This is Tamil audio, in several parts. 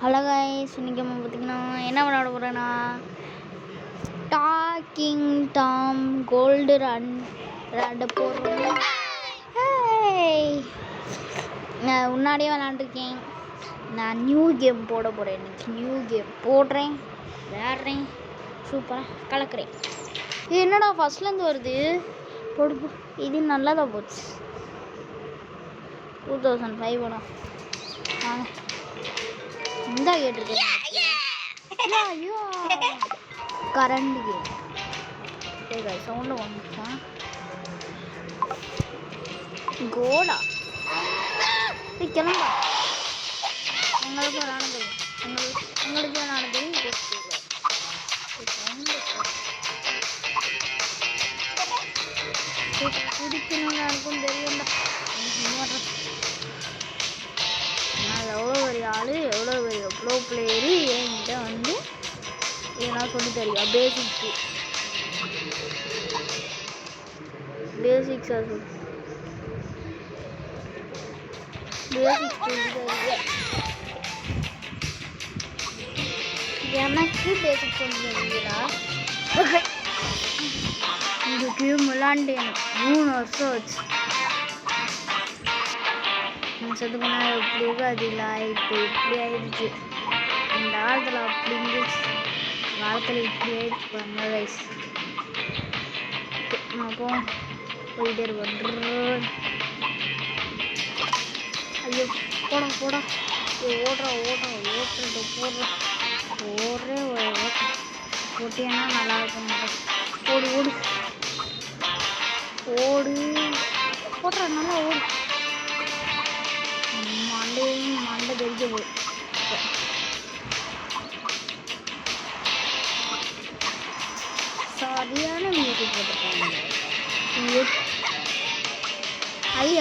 ஹலோ கைஸ், இன்றைக்கி நம்ம பார்த்திங்கன்னா என்ன விளையாட போகிறேன்னா டாக்கிங் டாம் கோல்டு ரன் விளையாட போகிறோம். நான் முன்னாடியே விளையாண்டுருக்கேன். நான் நியூ கேம் போட போகிறேன். இன்றைக்கி நியூ கேம் போடுறேன், விளையாடுறேன், சூப்பராக கலக்கிறேன். இது என்னடா ஃபஸ்ட்லேருந்து வருது? போடு, இது நல்லா தான் போச்சு. 2005 படம் வாங்க இந்த கேட்டிருக்கேன். ஐயோ கரண்ட் கேம் சவுண்டு வந்துச்சா? கோடா கிளம்பா. உங்களுக்கு விளாடுது, உங்களுக்கு விளாடுது பிடிக்கணும்னு எனக்கும் தெரியும். நான் எவ்வளோ பெரிய ஆள், எவ்வளோ பெரிய ப்ரோ பிளேயரு என்கிட்ட வந்து இதெல்லாம் சொல்லி தரியா? பேசிக்ஸாக சொல்லி தருவீங்க. எனக்கு பேசிக் சொல்லி தருவீங்களா? இந்த கேம் விளாண்டு எனக்கு 3 வருஷம் ஆச்சு. நினச்சதுக்கு முன்னாடி எப்படி இருக்காது இல்லை, இப்போ இப்படி ஆயிடுச்சு. இந்த காலத்தில் அப்படி இருந்துச்சு, காலத்தில் இப்படி ஆயிடுச்சு பாருங்க ரைஸ். அப்போ போயிட்டே இருப்போம். ஐயோ போடா போடா, ஓட்டியானா நல்லா இருக்கும். ஓடு ஓடு ஓடு போடுற, நல்லா ஓடு. மண்டை தெரிஞ்ச போய் சரியான மியூசிக் போட்டுருக்காங்க.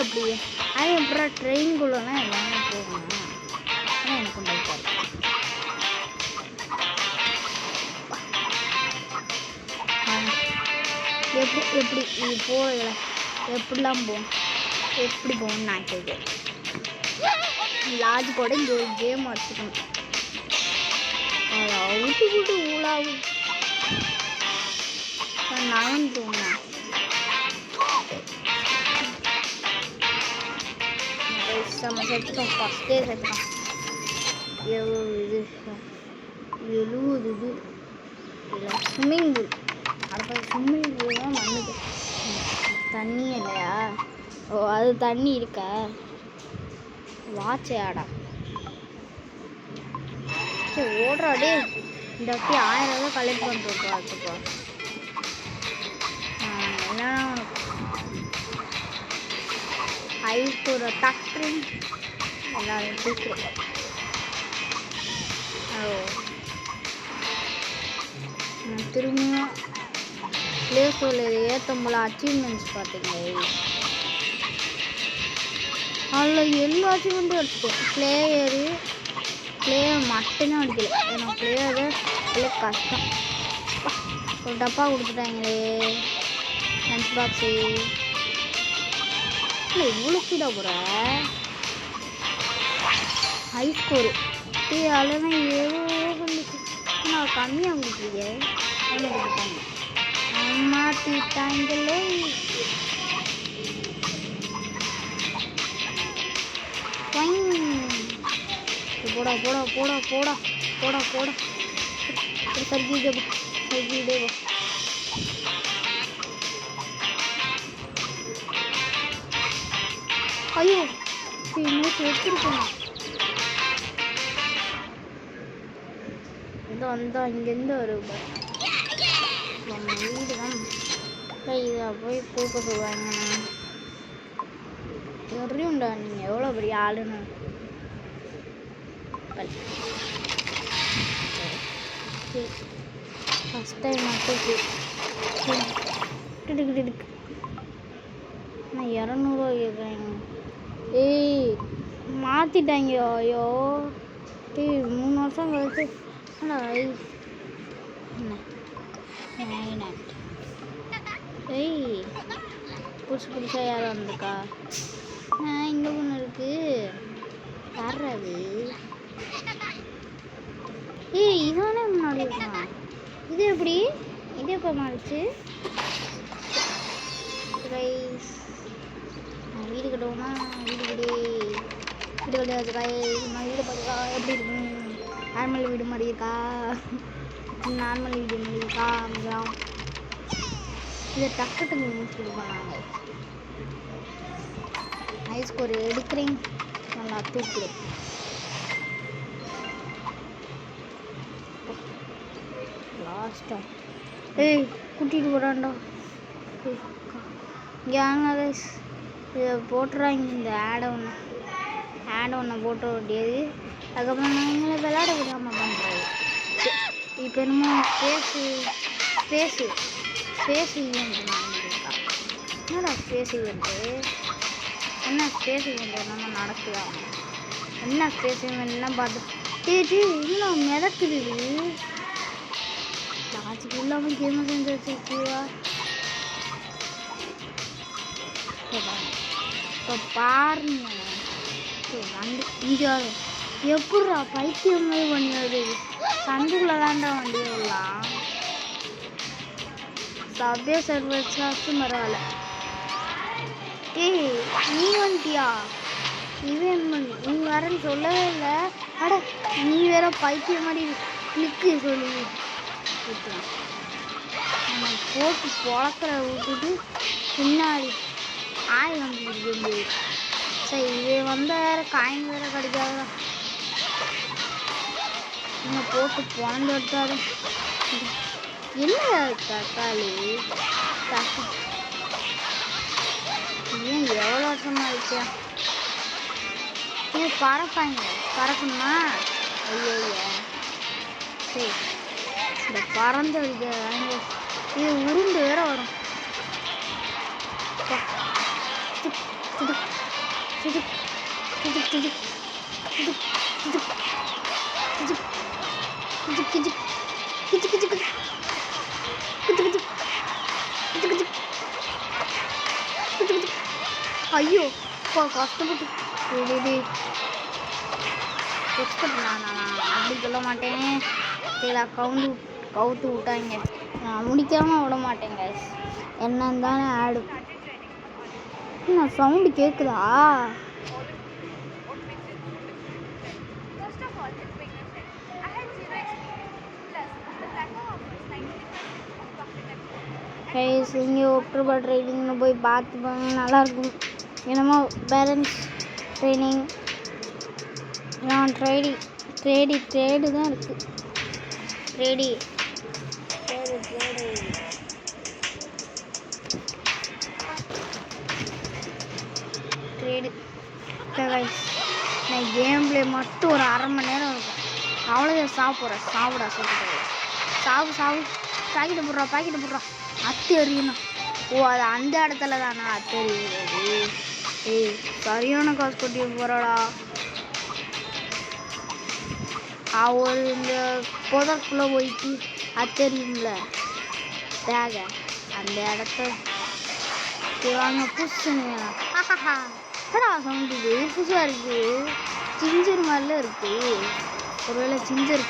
அப்படியே எப்படா ட்ரெயின்குள்ளலாம் எல்லாமே போகணும். ஆனால் எனக்கு டவுட்டாக இருக்கு. எப்படி இது போகல, எப்படிலாம் போகணும், எப்படி போகணும்னு நான் கேட்குறேன். லாஜ் கூட இங்கே ஒரு கேம் வச்சுக்கணும். அதை அவுட்டு கூட்டு ஊழாவும் நான் தோணுனேன். நம்ம செத்துட்டோம், ஃபஸ்ட்டே செத்துட்டோம். இது 70 இது இல்லை ஸ்விம்மிங் பூல். அடுத்த ஸ்விம்மிங் பூல் தான் மண்ணுக்கு தண்ணி இல்லையா? ஓ அது தண்ணி இருக்க வாட்சே ஆடா. சரி ஓடுறாடே. இந்த அப்படி 1000 ரூபா கலெக்ட் பண்ணிட்டு பார்த்துப்பா. என்னன்னா ஐஸ் ஒரு டக்ட்ரி எல்லாரும் தூக்குறோம். திரும்பியும் ப்ளே ஸ்டோரில் ஏற்றம்போல அச்சீவ்மெண்ட்ஸ் பார்த்தீங்க. அதில் எல்லா அச்சீவ்மெண்ட்டும் எடுத்துக்கோ. பிளேயர் மட்டும்தான் அடிக்கல. ஏன்னா பிளேயரு இல்லை கஷ்டம். ஒரு டப்பா கொடுத்துட்டாங்களே லஞ்ச் பாக்ஸு. இல்லை இவ்வளோ ஸ்பீடாக போகிற ஹை ஸ்கோரு அதெல்லாம் ஏதோ வந்துச்சு. ஆனால் கம்மியாக கொடுத்துருக்கே. என்ன கொடுத்தாங்க மாட்டிட்டாங்களே. போடா போடா போடா போடா போடா போடா சர்க்கீடே ஐயோ இன்னும் எடுத்துருக்கணும். வந்தா இங்கேருந்து வரும் நம்ம வீடு தான். இதை போய் கூக்க சொல்லுவாங்க. தெரியும்டா நீங்கள் எவ்வளோ பெரிய ஆளுன்னு. ஃபஸ்ட் டைம் மட்டும் நான் 200 ரூபா கேட்குறேன். ஏய் மாற்றிட்டாங்க. ஐயோ 3 வருஷம் கழிச்சு என்ன ஏய் புதுசாக யாரும் வந்திருக்கா? இங்கே ஒன்று இருக்குது. யார் அது? எப்படி இது எப்போ மாறிச்சு கைஸ்? வீடு கட்டுவோமா? வீடு கட்டியாச்சு கைஸ். நான் வீடு பார்த்தா எப்படி இருக்கும்? நார்மல் வீடு மாதிரி இருக்கா? நார்மல் வீடு மாதிரி இருக்கா? அப்படிலாம் இதை டக்குன்னு முடிச்சுடுவோம். நாங்கள் ஐஸ்க்கு ஒரு எடுக்கிறேன், நல்லா தூக்குறேன். லாஸ்ட்டாக ஏய் கூட்டிகிட்டு போகிறான்டா. இங்கே வாங்க கைஸ், இதை போட்டுறாங்க. இந்த ஆடை ஒன்று போட்டு வேண்டியது. அதுக்கப்புறம் நான் எங்களை விளையாட விடாமல் பண்ணுறது. இப்போ என்னமோ ஸ்பேஸ் ஈவெண்ட் நடந்துருக்கா? என்னடா ஸ்பேஸ் ஈவெண்ட்டு? என்ன ஸ்பேஸ் ஈவெண்ட் என்னமோ நடக்குதா? என்ன ஸ்பேஸ் ஈவெண்ட்லாம் பார்த்து இன்னும் மிதக்குது. லாஜிக் இல்லாமல் கேமை செஞ்சு வச்சுருக்கியா? இப்போ பாருங்க வண்டி இங்கே எப்படா பைத்தியம் மாதிரி பண்ணிடுது. சந்துக்குள்ளே தாண்டா வண்டி எல்லாம். சப்வே சர்வீஸாச்சும் பரவாயில்ல. ஏய் நீ வந்துட்டியா? இவன் நீ வரேன்னு சொல்லவே இல்லை. அட நீ வேற பைத்தியம் மாதிரி கிளிக்கு சொல்லி நம்ம போட்டு பொழக்கிற விட்டுட்டு பின்னாடி ஆய் வந்து சரி. இவன் வந்த வேற காயின் வேற கிடைக்காத நீங்கள் போட்டு பொழந்து எடுத்தாரு. என்ன தக்காளி ஏன் எவ்வளோ வருஷமாக இருக்கியா? இது பறப்பாங்க, பறக்கணுமா? ஐயோ சரி, இந்த பறந்து இது உருண்டு வேற வரும். ஐயோ கஷ்டப்பட்டு எக்ஸ்பெக்ட் நான் அப்படி சொல்ல மாட்டேன். சரி கவுத்து விட்டாங்க. நான் முடிக்காமல் விட மாட்டேங்க. என்னன்னு தானே ஆடு நான் சவுண்டு கேட்குதா? கைஸ் இங்கே ஒக்டோபர் ட்ரைனிங்னு போய் பார்த்துப்பாங்க, நல்லாயிருக்கும். என்னமோ பேரண்ட்ஸ் ட்ரைனிங் நான் ட்ரேடு தான் இருக்குது. ட்ரேடு கைஸ் நான் கேம் பிளே மட்டும் ஒரு அரை மணி நேரம் இருக்கும். அவ்வளோதான் சாப்பிட சொல்லிட்டு பாக்கெட்டு போடுறா அத்து எறியணும். ஓ அது அந்த இடத்துல தானா அத்து எறியுறது? ஏய் சரியான காசு கொட்டி போகிறாடா. ஒரு இந்த புதற்குள்ளே போயிட்டு அத்தெரியும்ல பேக அந்த இடத்த வாங்க புதுசுன்னு வேணாம். என்னடா சவுண்ட் இது புதுசாக இருக்குது? ஜிஞ்சர் மாதிரிலாம் இருக்குது. ஒருவேளை ஜிஞ்சர்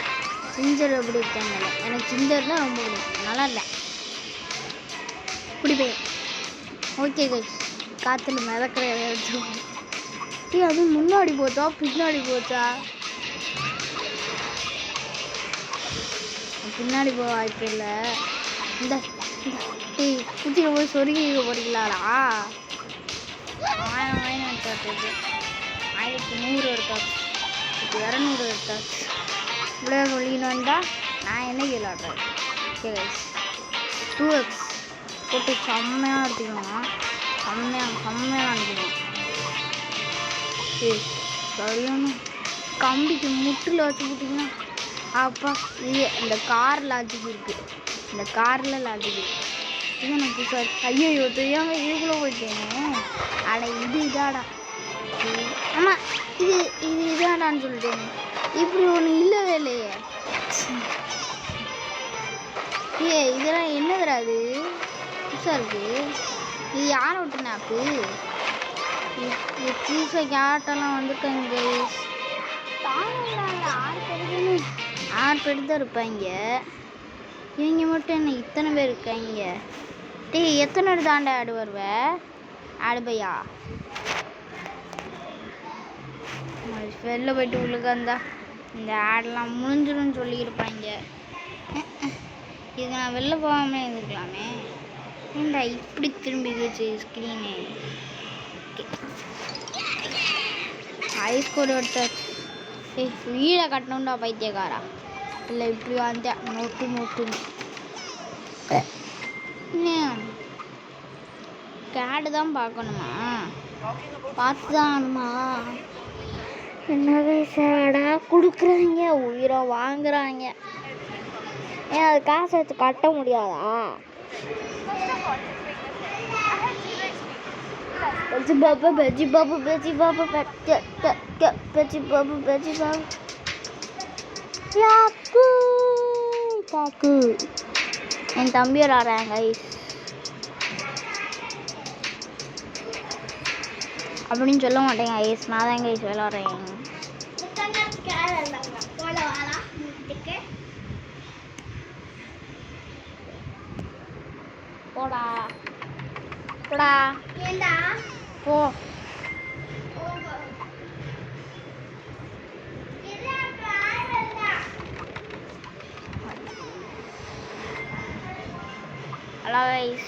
எப்படி இருக்காங்க? எனக்கு ஜிஞ்சர்லாம் ரொம்ப பிடிக்கும். நல்லா இல்லை பிடிப்பேன். ஓகே கைஸ் காற்றுல மிதக்கிற ஏதாச்சும் அதுவும் முன்னாடி போச்சா பின்னாடி போச்சா? பின்னாடி போக வாய்ப்பு இல்லை. இந்த குச்சியில் போய் சொருகி போறீங்களாடா? 1000 எடுத்தாச்சு, 1100 எடுத்தாச்சு, இப்போ 200 எடுத்தாச்சு. இப்படியே சொல்லின்னு வந்தால் நான் என்ன விளாடுறேன்? ஓகே கைஸ் 2x போட்டு செம்மையாக எடுத்துக்கணும். செம்மையாக அனுப்பிக்கணும். சரியான கம்பிக்கு முட்டில் வச்சு போட்டிங்கன்னா அப்பா இது இந்த கார் லாஜிக் இருக்குது. இந்த காரில் லாஜிக் இருக்குது. இது எனக்கு சார் ஐயோ தெரியாமல் இதுக்குள்ளே போயிட்டேன். அட இது இதாடா. ஆமாம் இது இதாடான்னு சொல்லிட்டேன். இப்படி ஒன்று இல்லவே இல்லையே. இதெல்லாம் என்னதுடா அது புதுசாக இருக்குது. இது யார் விட்டுன ஆப்பு? இது புதுசாக கேட்டெல்லாம் வந்துருக்காங்க. ஆறு பேர் தான் இருப்பாங்க. இவங்க மட்டும் என்ன இத்தனை பேர் இருக்காங்க? டேய் எத்தனை தாண்டா ஆடு வருவ? ஆடு பையா வெளில போயிட்டு உள்ளுக்க வந்தா இந்த ஆடெல்லாம் முடிஞ்சிடும்னு சொல்லியிருப்பாங்க. இதுக்கு நான் வெளில போகாமலே இருந்துருக்கலாமே. ஏண்டா இப்படி திரும்பிடுச்சு ஸ்க்ரீனு? ஐஸ் கோடு எடுத்தாச்சு. ஏய் வீடை கட்டணும்டா பைத்தியக்காரா. இல்லை இப்படி வந்தேன் நோட்டுன்னு கேடு தான் பார்க்கணுமா? பார்த்து தான் ஆகணுமா? என்னவே சேடா கொடுக்குறாங்க, உயிரை வாங்குறாங்க. ஏன் அது காசு வச்சு கட்ட முடியாதா? பஜ்ஜி பாபு பஜ்ஜி பாபு பஜ்ஜி பாபு பஜ்ஜி பாபு பஜ்ஜி பாபு காக்கு காக்கு. என் தம்பி விளாட்றாங்க கைஸ் அப்படின்னு சொல்ல மாட்டேங்க கைஸ். நான் தான் கைஸ் விளாட்றேன். போடா போடா ஏண்டா போ. Hello guys.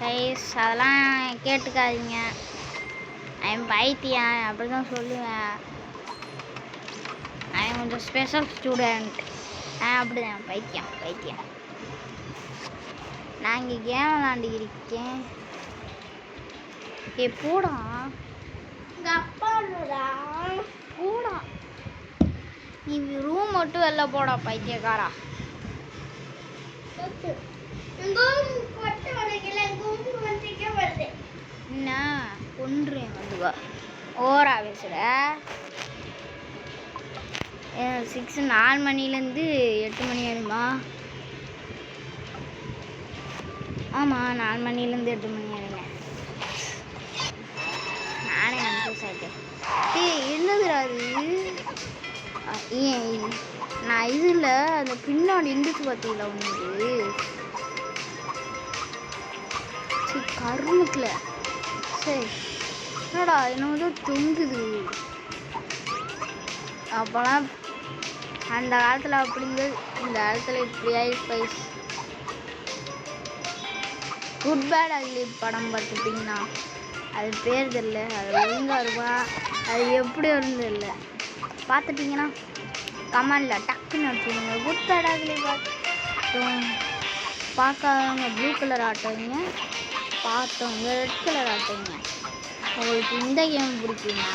கைஸ் அதெல்லாம் கேட்டுக்காதீங்க. ஐம் பைத்தியம் அப்படி தான் சொல்லுவேன். ஐம் கொஞ்சம் ஸ்பெஷல் ஸ்டூடெண்ட். அப்படிதான் பைத்தியம். நான் இங்கே கேம் விளாண்டுக்கிருக்கேன். ஏ போடா போடா. நீ ரூம் மட்டும் வெளில போடா பைத்தியக்காரா. என்ன கொன்றுவேன் வந்துவா. ஓவரா பேசுற. 4 மணிலேருந்து 8 மணி வேணுமா? ஆமாம் 4 மணிலேருந்து 8 மணி வேணுங்க. நானே கன்ஃபியூஸ் ஆகிட்டேன். என்னதுடா அது? ஏன் நான் இதில் அந்த பின்னாடி இருந்துச்சு பார்த்தீங்களா உங்களுக்கு? சரி கருமத்தில் சரி என்னடா என்னதோ தொங்குது. அப்போலாம் அந்த காலத்தில் அப்படிங்கிறது இந்த காலத்தில் இப்படி ஆயிடுச்சு. குட் பேட் அக்லி படம் பார்த்துட்டிங்கன்னா அது பேர் தெரியல, அது ஒழுங்காக இருப்பா, அது எப்படி வரும்னு தெரியல. பார்த்துட்டிங்கன்னா கமெண்டில் டக்குன்னு அடிச்சுடுங்க. குட் பேட் அக்லி பார்த்தோம் பார்க்காதவங்க ப்ளூ கலர் ஆட்டோங்க, பார்த்தவங்க ரெட் கலர் ஆட்டோங்க. உங்களுக்கு இந்த கேம் பிடிக்குமா?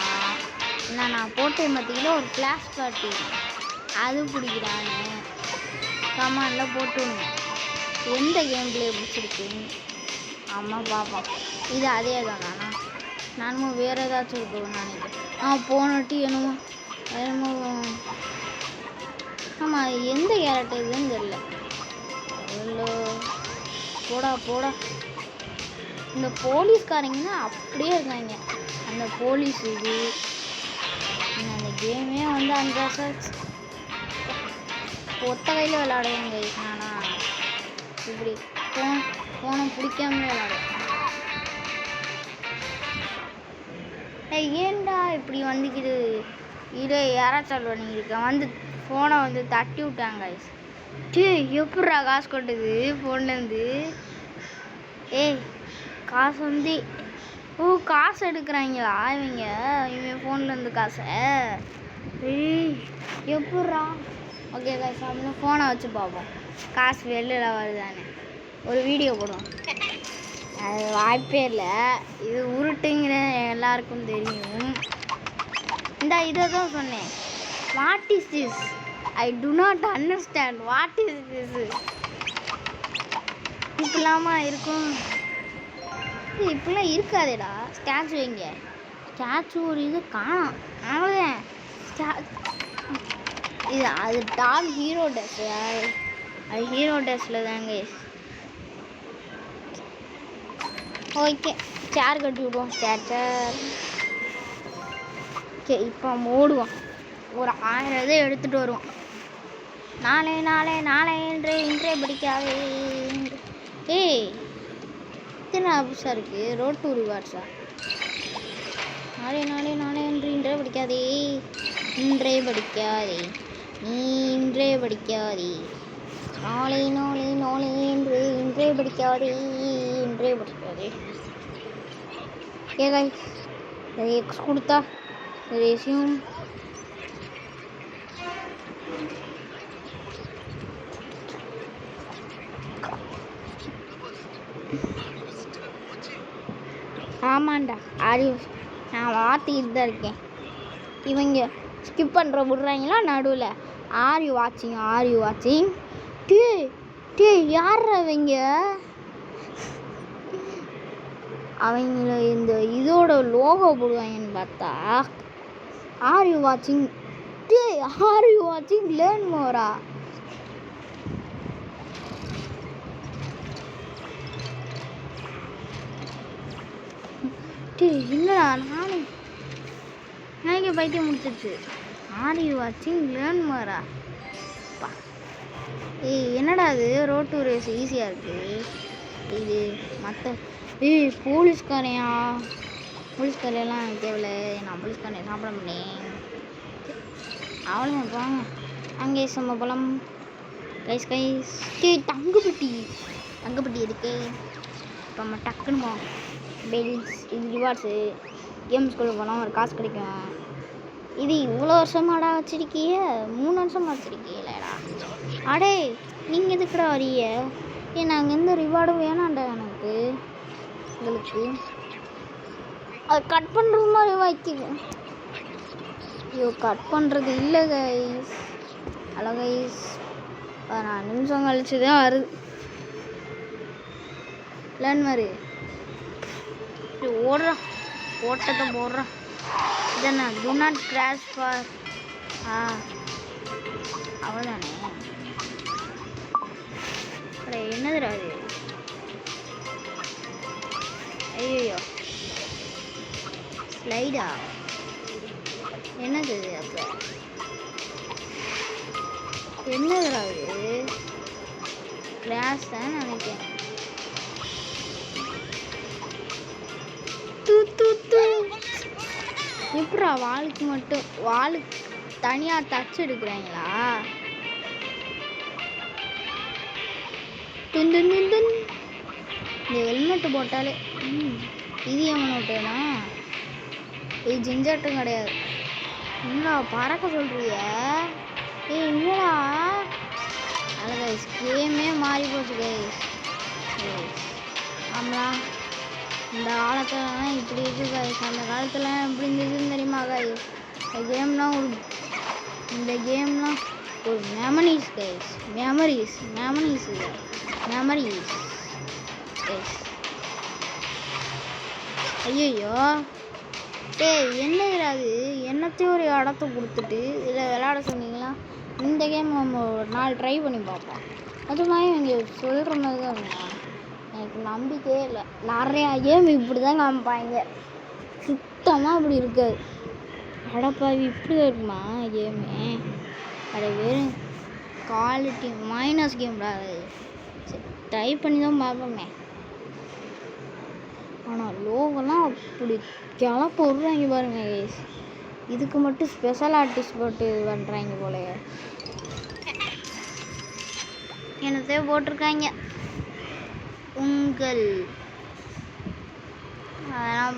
இல்லை நான் போட்டேன் பார்த்தீங்கன்னா ஒரு ஃப்ளாஷ் பார்ட்டி அது பிடிக்கிறான்னு கமெண்டில் போட்டுவிடுங்க. எந்த கேம் பிளே பிடிச்சிருக்குன்னு. ஆமாம் பார்ப்போம். இது அதே தானா? நானும் வேறு ஏதாச்சும் இருக்குன்னு நினைக்கிறேன். போனட்டி என்னமோ ஆமாம் எந்த கேரக்டர் இதுன்னு தெரியல. எவ்வளோ போடா இந்த போலீஸ்காரங்கன்னா அப்படியே இருக்காங்க. அந்த போலீஸ் இது அந்த கேமே வந்து அந்த ஒத்த கையில் விளாடுவேங்க. நானா இப்படி ஃபோனை பிடிக்காமலே விளாடுவேன். ஏன்டா இப்படி வந்துக்கிது? இதே யாராச்சும் பண்ணியிருக்கேன் வந்து ஃபோனை வந்து தட்டி விட்டாங்க. எப்பட்றா காசு கொட்டுது ஃபோன்லேருந்து? காசு வந்து காசு எடுக்கிறாங்களா இவன் ஃபோன்லேருந்து காசை? எப்பட்றா? ஓகே கைஸ் அப்படின்னு ஃபோனை வச்சு பார்ப்போம் காசு வெளியில் வருதானே. ஒரு வீடியோ போடுவோம். அது வாய்ப்பே இல்லை. இது உருட்டுங்கிற எல்லாருக்கும் தெரியும். இதை தான் சொன்னேன். What is this? I do not understand. What is this? இப்படிலாமா இருக்கும்? இப்படிலாம் இருக்காதேடா. ஸ்டாச்சு வைங்க. ஸ்டாச்சு ஒரு இது காணும். அவ்வளோதான் இது. அது டாப் ஹீரோ ட்ரெஸ். அது ஹீரோ ட்ரெஸ்ஸில் தாங்க. ஓகே சேர் கட்டி விடுவோம். சேர் ஓகே இப்போ ஓடுவோம். ஒரு 1000 இதை எடுத்துகிட்டு வருவோம். நாளை நாளை நாளை என்று இன்றே படிக்காதே. ஏய் இத்தனை புதுசாக இருக்கு. ரோட் டு ரிவார்ட்ஸா? நாளை நாளை நாளை என்று இன்றே படிக்காதே. இன்றே படிக்காதே நீ இன்றே படிக்காதே. நாளை நாளை நாளை என்று இன்றே படிக்காதே இன்றே படிக்காதே. ஏ गाइस எக்ஸ் கொடுத்தா ரெஸ்யூம் ஆமாண்டா. அறிவு நான் வாத்திக்கிட்டு தான் இருக்கேன். இவங்க ஸ்கிப் பண்ணுற விடுறாங்களா நடுவில். ஆர் யூ வாட்சிங் டே டே யார் அவங்கள இந்த இதோட லோகோ போடுவாங்கன்னு பார்த்தா ஆர் யூ வாட்சிங் டே ஆர் யூ வாட்சிங் லேர்ன் மோரா. டே இல்லைடா நானும் எனக்கு பைத்தியம் முடிச்சிருச்சு. ஆர் யூ வாட்சிங் லேர்ன் மோரா. ஏய் என்னடா அது ரோட் டு ரேஸ் ஈஸியாக இருக்குது. இது மற்ற போலீஸ்காரையெல்லாம் எனக்கு தேவையில்லை. நான் போலீஸ்காரையை சாப்பிட முடியேன். அவ்வளோதான் போங்க. அங்கே சும்மா பழம் கைஸ் தங்குப்பட்டி இருக்கு. இப்போ நம்ம டக்குன்னு போவோம். பெல்ஸ் இது ரிவார்ட்ஸு கேம்ஸ்குள்ளே போனால் ஒரு காசு கிடைக்கும். இது இவ்வளோ வருஷமாடா வச்சுருக்கிய? 3 வருஷமாக வச்சுருக்கீங்களேடா. அடே நீங்கள் எதுக்குடா வரிய? நாங்கள் எந்த ரிவார்டும் வேணாண்டா எனக்கு. உங்களுக்கு அது கட் பண்ணுறது மாதிரி வைக்கிங்க. ஐயோ கட் பண்ணுறது இல்லை கைஸ். ஹலோ கைஸ் 14 நிமிஷம் கழிச்சு தான் வருது. லேர்ன் மாதிரி ஓடுறான் ஓட்டத்தை போடுறான். இதென்ன டு நாட் கிராஷ் ஃபார் அவ்வளோதானே. என்னதுடா அது? ஐயோ ஸ்லைடா என்னது? அப்போ என்னதுடா அது? கிராஷ் தான் நினைக்கிறேன். எப்படா வாளுக்கு தனியாக தச்சு எடுக்கிறாங்களா? இந்த ஹெல்மெட்டு போட்டாலே இது எவனோட்டேனா? இது ஜிஞ்சாட்டும் கிடையாது. என்னடா பறக்க சொல்கிறிய? இல்லைடா அது கைஸ் கேமே மாறி போச்சு கைஸ். ஆமாம் இந்த காலத்துலலாம் இப்படி இருக்குது கைஸ். அந்த காலத்தில் எப்படி இருந்ததுன்னு தெரியுமா கைஸ்? இந்த கேம்லாம் ஒரு மெமரிஸ் கைஸ். Memories guys. ஐயோ என்னது? என்னத்தையும் ஒரு இடத்த கொடுத்துட்டு இதில் விளையாட சொன்னீங்களா? இந்த கேம் நம்ம ஒரு நாள் ட்ரை பண்ணி பார்ப்போம். அது மாதிரி இங்கே சொல்கிற மாதிரி தான் இருக்குங்க. எனக்கு நம்பிக்கையே இல்லை. நிறையா கேம் இப்படி தான் காமிப்பாங்க. சுத்தமாக அப்படி இருக்காது. அடப்பாவி இப்படி இருக்குமா கேமு? அது வெறும் குவாலிட்டி மைனஸ் கேம்டா. சரி ட்ரை பண்ணி தான் பார்ப்போமே. ஆனால் லோகெல்லாம் அப்படி கிளப்ப விட்றாங்க பாருங்க கைஸ். இதுக்கு மட்டும் ஸ்பெஷல் ஆர்டிஸ்ட் போட்டு இது பண்ணுறாங்க போலையே. என்னத்தையோ போட்டிருக்காங்க. உங்கள்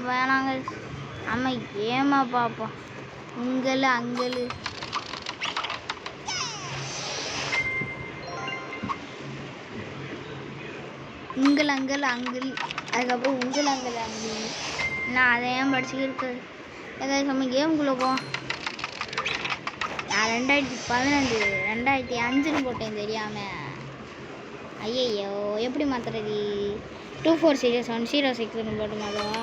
வேணாங்க நம்ம ஏமா பார்ப்போம். உங்கள் அங்கல் அங்கிள் அதுக்கப்புறம் உங்கள் அங்கிள் நான் அதை ஏன் படிச்சுக்கிட்டு ஏதாவது நம்ம கேமுக்குள்ளே போவோம். நான் 2015 2005 போட்டேன் தெரியாமல். ஐயையோ எப்படி மாற்றுறது? 240106 போட்டு மாற்றுவா.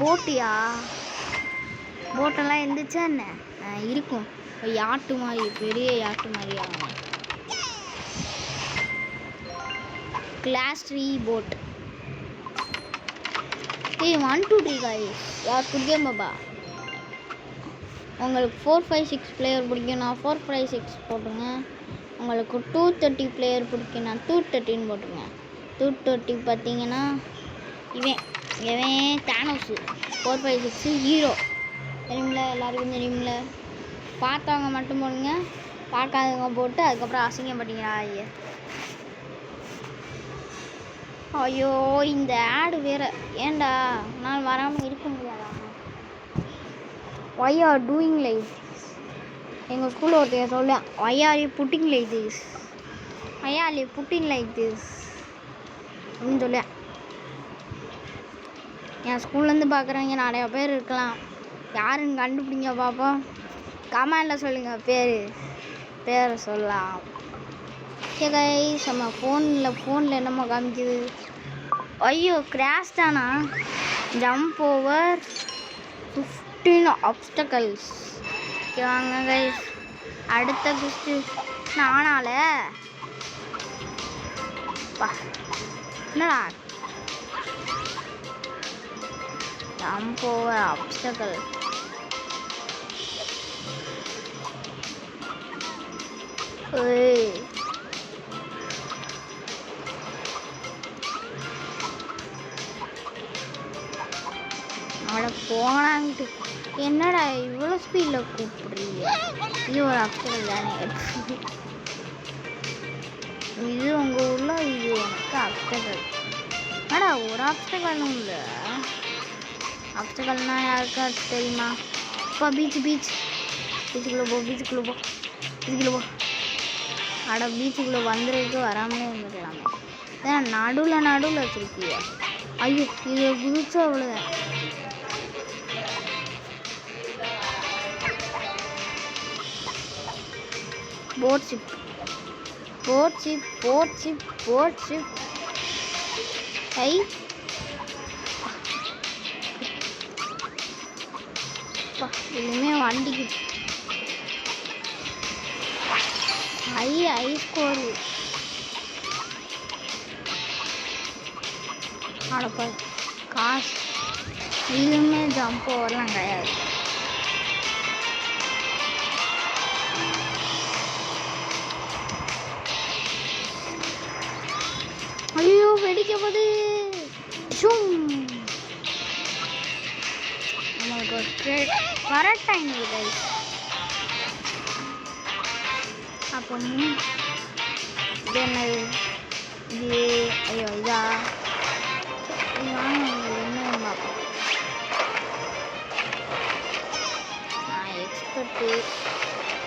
போட்டியா? போட்டெல்லாம் இருந்துச்சா என்ன? இருக்கும். யாட்டு மாதிரி பெரிய யாட்டு மாதிரி ஆகும். Class 3 boat. 1 2 3 guys. यार good game बाबा. உங்களுக்கு 456 பிளேயர் பிடிக்கும்னா 456 போட்டுங்க. உங்களுக்கு 230 பிளேயர் பிடிக்கும்னா 230 போட்டுருங்க. 230 பார்த்தீங்கன்னா இவன் தானோஸு. 456 ஹீரோ தெரியுமில்ல, எல்லாருக்கும் தெரியுமில்ல. பார்த்தவங்க மட்டும் போடுங்க, பார்க்காதவங்க போட்டு அதுக்கப்புறம் அசிங்கப்பட்டீங்களா? ஐயோ இந்த ஆடு வேற, ஏண்டா நான் வராமல் இருக்க முடியாதா? Why are doing like this? எங்கள் ஸ்கூலில் ஒருத்தர் சொல்லுவேன், why are you putting like this? why are you putting like this அப்படின்னு சொல்லுவேன். என் ஸ்கூல்லேருந்து பார்க்குறவங்க நிறையா பேர் இருக்கலாம். யாருன்னு கண்டுபிடிங்க பார்ப்போம். கமெண்டில் சொல்லுங்கள், பேர் சொல்லலாம். ஓகே கைஸ், நம்ம ஃபோனில் என்னமோ காமிக்குது. ஐயோ கிராஷ் தானா? Jump over 15 obstacles. ஓகே வாங்க கைஸ், அடுத்த குஸ்ட்டு நானால என்னடா ஜம்ப் ஓவர் ஆப்ஸ்டக்கல். அவளை போனான்ட்டு என்னடா இவ்வளோ ஸ்பீடில் கூப்பிடுறீங்க? இது ஒரு அப்சல் தானே. இது உங்கள் ஊரில், இது எனக்கு அப்சல். ஆடா ஒரு அப்சல்னும் இல்லை. அப்சல்னா யாருக்காச்சும் தெரியுமா? இப்போ பீச்சுக்குள்ளே போ. அட பீச்சுக்குள்ளே வந்துருக்கு, வராமலே இருந்துக்கலாமே. ஏன் நடுவில் வச்சுருக்கீங்க? ஐயோ இது குதிச்சா அவ்வளோதான். Boat ship. ஐ இனிமே வண்டிக்கு ஐ ஸ்கோரு. அடப்பா காசு. இதுவுமே ஜம்ப் ஓவர்லாம் கிடையாது. ஐயோ வெடிக்க போது. நம்மளுக்கு கரெக்டாக இன்னைக்கு கைஸ். அப்போ இது என்னது? இது ஐயோ இதா என்ன பார்ப்போம். நான் எக்ஸ்பர்ட்டு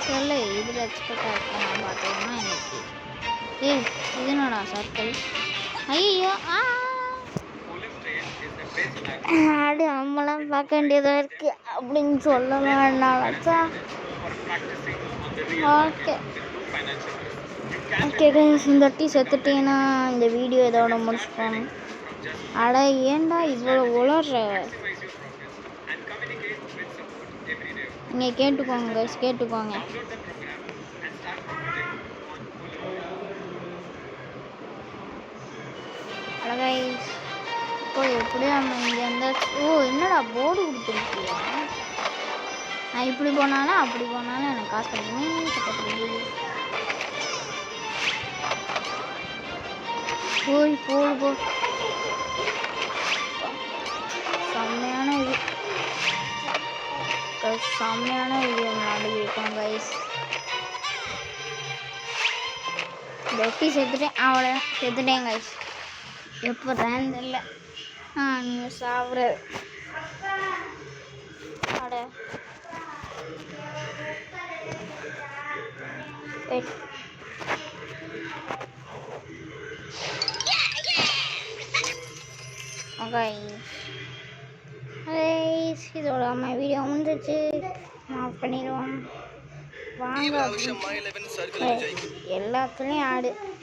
சொல்ல இதில் எக்ஸ்பர்ட்டாக இருக்கேன். நான் பார்த்தோம்னா இன்னைக்கு இது என்னடா சர்க்கிள்? ஐயோ ஆடு நம்மளாம் பார்க்க வேண்டியதாக இருக்குது அப்படின்னு சொல்லலாம் நினச்சா. ஓகே கைஸ், இந்த வாட்டி செத்துட்டேன்னா இந்த வீடியோ இதோட முடிச்சுப்போம். அட ஏன்டா இவ்வளோ உளர்ற? நீங்கள் கேட்டுக்கோங்க கைஸ், கேட்டுக்கோங்க. அட கைஸ், இப்போ எப்படி நம்ம இங்கே இருந்தாச்சு? என்னடா போர்டு கொடுத்துருக்கியா? நான் இப்படி போனாலும் அப்படி போனாலும் எனக்கு காசு கிடைக்குமே. போ செம்மையான வீடியோ நடந்துருக்கோம் கைஸ். வெட்டி செத்துட்டேன் கைஸ். எப்போ தான் இல்லை நீங்கள் சாப்பிட்றது. அட இதோட நம்ம வீடியோ முடிஞ்சிச்சு. ஆஃப் பண்ணிடுவோம் வாங்க. எல்லாத்துலேயும் ஆடு